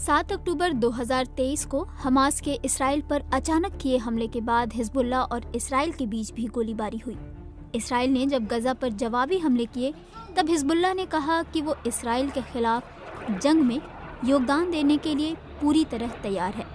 7 अक्टूबर 2023 को हमास के इसराइल पर अचानक किए हमले के बाद हिजबुल्लाह और इसराइल के बीच भी गोलीबारी हुई। इसराइल ने जब गजा पर जवाबी हमले किए तब हिजबुल्लाह ने कहा कि वो इसराइल के खिलाफ जंग में योगदान देने के लिए पूरी तरह तैयार है।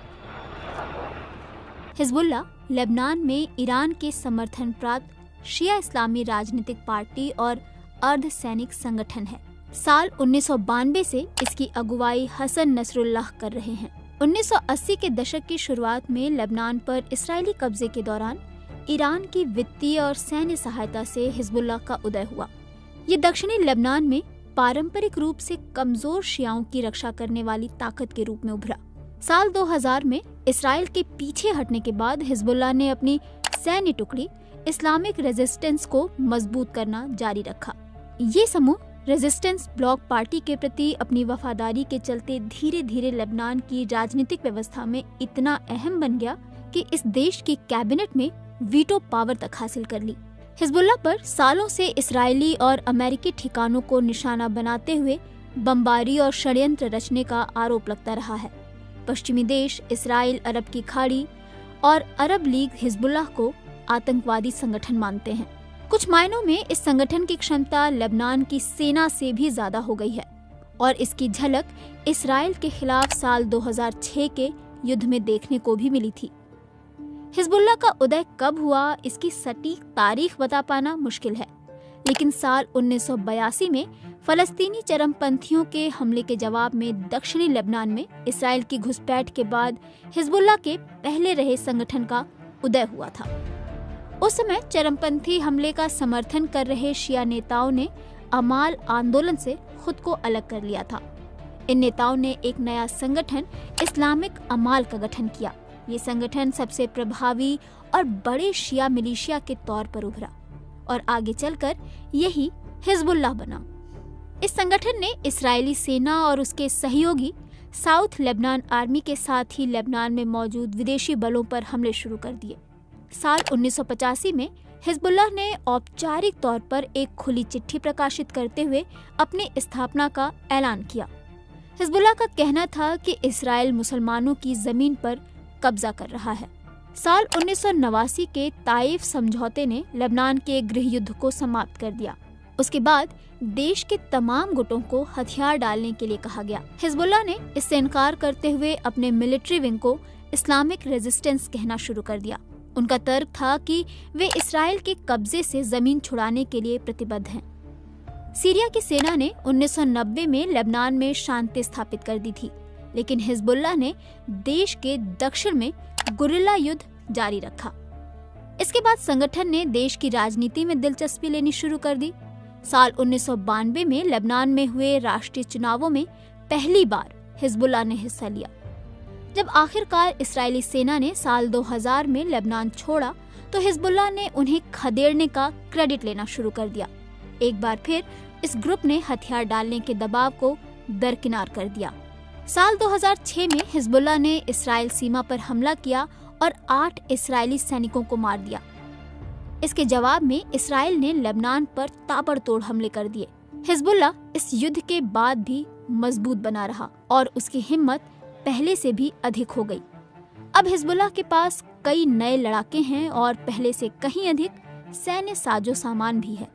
हिजबुल्लाह लेबनान में ईरान के समर्थन प्राप्त शिया इस्लामी राजनीतिक पार्टी और अर्धसैनिक संगठन है। साल 1992 से इसकी अगुवाई हसन नसरुल्लाह कर रहे हैं। 1980 के दशक की शुरुआत में लेबनान पर इस्राएली कब्जे के दौरान ईरान की वित्तीय और सैन्य सहायता से हिजबुल्लाह का उदय हुआ। ये दक्षिणी लेबनान में पारंपरिक रूप से कमजोर शियाओं की रक्षा करने वाली ताकत के रूप में उभरा। साल 2000 में इसराइल के पीछे हटने के बाद हिजबुल्लाह ने अपनी सैन्य टुकड़ी इस्लामिक रेजिस्टेंस को मजबूत करना जारी रखा। ये समूह रेजिस्टेंस ब्लॉक पार्टी के प्रति अपनी वफादारी के चलते धीरे धीरे लेबनान की राजनीतिक व्यवस्था में इतना अहम बन गया कि इस देश की कैबिनेट में वीटो पावर तक हासिल कर ली। हिजबुल्लाह पर सालों से इस्राएली और अमेरिकी ठिकानों को निशाना बनाते हुए बमबारी और षड्यंत्र रचने का आरोप लगता रहा है। पश्चिमी देश इस्राएल, अरब की खाड़ी और अरब लीग हिजबुल्लाह को आतंकवादी संगठन मानते हैं। कुछ मायनों में इस संगठन की क्षमता लेबनान की सेना से भी ज्यादा हो गई है और इसकी झलक इस्राएल के खिलाफ साल 2006 के युद्ध में देखने को भी मिली थी। हिजबुल्लाह का उदय कब हुआ, इसकी सटीक तारीख बता पाना मुश्किल है, लेकिन साल 1982 में फलस्तीनी चरमपंथियों के हमले के जवाब में दक्षिणी लेबनान में इसराइल की घुसपैठ के बाद हिजबुल्लाह के पहले रहे संगठन का उदय हुआ था। उस समय चरमपंथी हमले का समर्थन कर रहे शिया नेताओं ने अमाल आंदोलन से खुद को अलग कर लिया था। इन नेताओं ने एक नया संगठन इस्लामिक अमाल का गठन किया। ये संगठन सबसे प्रभावी और बड़े शिया मिलिशिया के तौर पर उभरा और आगे चलकर यही हिजबुल्लाह बना। इस संगठन ने इस्राएली सेना और उसके सहयोगी साउथ लेबनान आर्मी के साथ ही लेबनान में मौजूद विदेशी बलों पर हमले शुरू कर दिए। साल 1985 में हिजबुल्लाह ने औपचारिक तौर पर एक खुली चिट्ठी प्रकाशित करते हुए अपनी स्थापना का ऐलान किया। हिजबुल्लाह का कहना था कि इस्राएल मुसलमानों की जमीन पर कब्जा कर रहा है। साल 1989 के ताइफ समझौते ने लेबनान के गृह युद्ध को समाप्त कर दिया। उसके बाद देश के तमाम गुटों को हथियार डालने के लिए कहा गया। हिजबुल्लाह ने इससे इनकार करते हुए अपने मिलिट्री विंग को इस्लामिक रेजिस्टेंस कहना शुरू कर दिया। उनका तर्क था कि वे इसराइल के कब्जे से जमीन छुड़ाने के लिए प्रतिबद्ध हैं। सीरिया की सेना ने 1990 में लेबनान में शांति स्थापित कर दी थी, लेकिन हिजबुल्लाह ने देश के दक्षिण में गुरिल्ला युद्ध जारी रखा। इसके बाद संगठन ने देश की राजनीति में दिलचस्पी लेनी शुरू कर दी। साल 1992 में लेबनान में हुए राष्ट्रीय चुनावों में पहली बार हिजबुल्लाह ने हिस्सा लिया। जब आखिरकार इस्राएली सेना ने साल 2000 में लेबनान छोड़ा तो हिजबुल्लाह ने उन्हें खदेड़ने का क्रेडिट लेना शुरू कर दिया। एक बार फिर इस ग्रुप ने हथियार डालने के दबाव को दरकिनार कर दिया। साल 2006 में हिजबुल्लाह ने इस्राएल सीमा पर हमला किया और 8 इस्राएली सैनिकों को मार दिया। इसके जवाब में इस्राएल ने लेबनान पर ताबड़तोड़ हमले कर दिए। हिजबुल्लाह इस युद्ध के बाद भी मजबूत बना रहा और उसकी हिम्मत पहले से भी अधिक हो गई। अब हिजबुल्लाह के पास कई नए लड़ाके हैं और पहले से कहीं अधिक सैन्य साजो सामान भी है।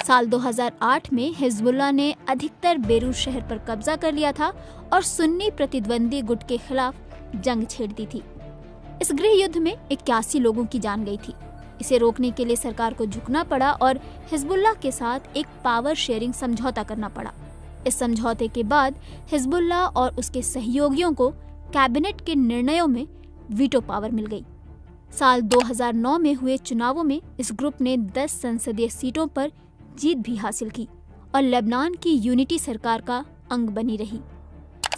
साल 2008 में हिजबुल्लाह ने अधिकतर बेरूत शहर पर कब्जा कर लिया था और सुन्नी प्रतिद्वंदी गुट के खिलाफ जंग छेड़ दी थी। इस गृह युद्ध में 81 लोगों की जान गई थी। इसे रोकने के लिए सरकार को झुकना पड़ा और हिजबुल्लाह के साथ एक पावर शेयरिंग समझौता करना पड़ा। इस समझौते के बाद हिजबुल्लाह और उसके सहयोगियों को कैबिनेट के निर्णयों में वीटो पावर मिल गई। साल 2009 में हुए चुनावों में इस ग्रुप ने 10 संसदीय सीटों पर जीत भी हासिल की और लेबनान की यूनिटी सरकार का अंग बनी रही।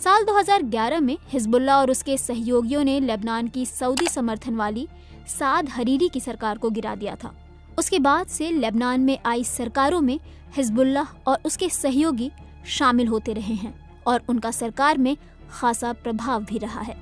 साल 2011 में हिजबुल्लाह और उसके सहयोगियों ने लेबनान की सऊदी समर्थन वाली साद हरीरी की सरकार को गिरा दिया था। उसके बाद से लेबनान में आई सरकारों में हिजबुल्लाह और उसके सहयोगी शामिल होते रहे हैं और उनका सरकार में खासा प्रभाव भी रहा है।